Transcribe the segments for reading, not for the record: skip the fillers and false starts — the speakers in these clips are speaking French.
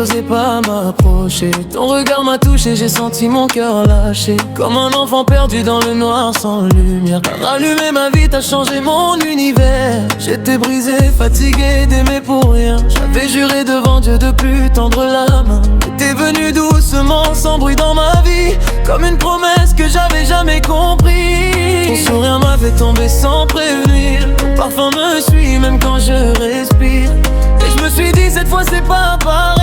j'osais pas m'approcher. Ton regard m'a touché, j'ai senti mon cœur lâcher. Comme un enfant perdu dans le noir sans lumière. T'as rallumé ma vie, t'as changé mon univers. J'étais brisé, fatigué d'aimer pour rien. J'avais juré devant Dieu de plus tendre la main. T'es venu doucement, sans bruit dans ma vie. Comme une promesse que j'avais jamais compris. Ton sourire m'a fait tomber sans prévenir. Ton parfum me suit même quand je respire. Et je me suis dit cette fois c'est pas pareil.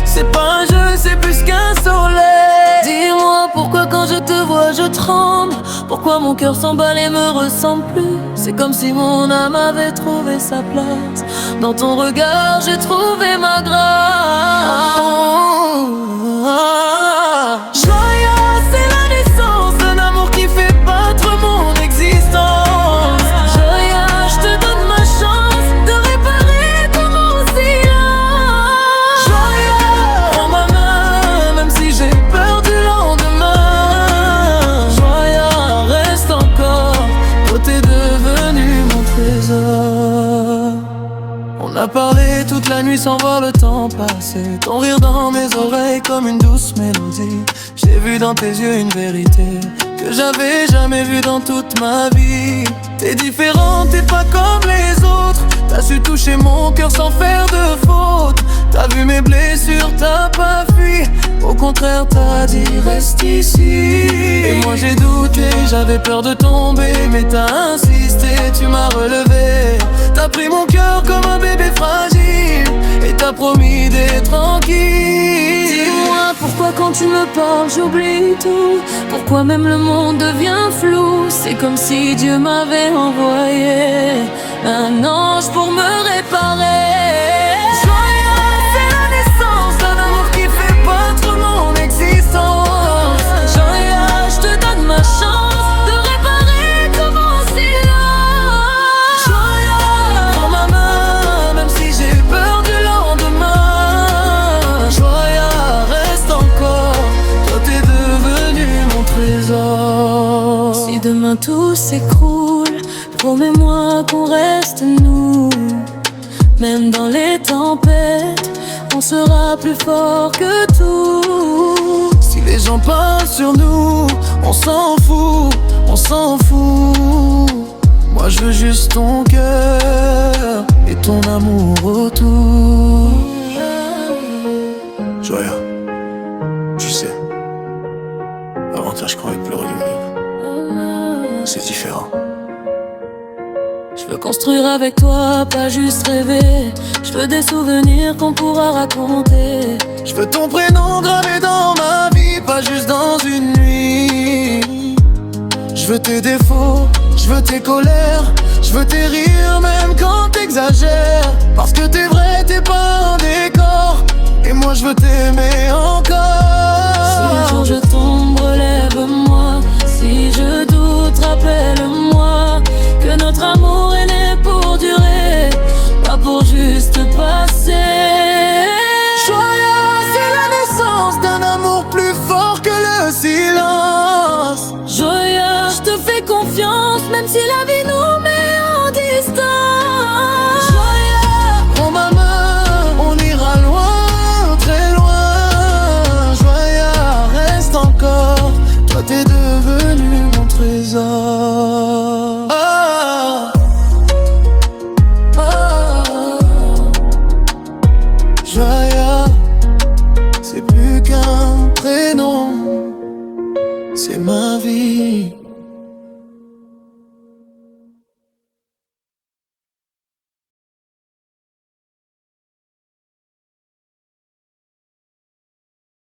C'est pas un jeu, c'est plus qu'un soleil. Dis-moi pourquoi quand je te vois je tremble. Pourquoi mon cœur s'emballe et me ressemble plus. C'est comme si mon âme avait trouvé sa place. Dans ton regard j'ai trouvé ma grâce. Joya, c'est la naissance d'un amour qui fait battre mon existence. Joya, je te donne ma chance de réparer tout mon silence. Joya, prends ma main, même si j'ai peur du lendemain. Joya, reste encore, toi t'es devenu mon trésor. On a parlé toute la nuit sans voir le temps passer. Ton rire dans mes oreilles comme une douce mélodie. J'ai vu dans tes yeux une vérité que j'avais jamais vue dans toute ma vie. T'es différente, t'es pas comme les autres. T'as su toucher mon cœur sans faire de faute. T'as vu mes blessures, t'as pas fui. Au contraire, t'as dit reste ici. Et moi j'ai douté, j'avais peur de tomber. Mais t'as insisté, tu m'as relevé. T'as pris mon cœur comme un bébé fragile et t'as promis d'être tranquille. Dis-moi pourquoi quand tu me parles j'oublie tout. Pourquoi même le monde devient flou. C'est comme si Dieu m'avait envoyé un ange pour me réparer. Joya, c'est la naissance d'un amour qui fait battre mon existence. Joya, je te donne ma chance de réparer tout mon silence. Joya, prends ma main, même si j'ai peur du lendemain. Joya, reste encore, toi t'es devenu mon trésor. Si demain tout s'écroule, promets-moi qu'on reste nous. Même dans les tempêtes, on sera plus fort que tout. Si les gens parlent sur nous, on s'en fout, on s'en fout. Moi je veux juste ton cœur et ton amour autour. Joya, tu sais, avant toi je croyais plus rien vivre. C'est différent. Je veux construire avec toi, pas juste rêver. Je veux des souvenirs qu'on pourra raconter. Je veux ton prénom gravé dans ma vie, pas juste dans une nuit. Je veux tes défauts, je veux tes colères. Je veux tes rires même quand t'exagères. Parce que t'es vrai, t'es pas un décor. Et moi je veux t'aimer encore. Si un jour je tombe, relève-moi. Si je doute, rappelle-moi que notre amour est né pour durer, pas pour juste passer. Joya, c'est la naissance d'un amour plus fort que le silence. Joya, je te fais confiance, même si la vie nous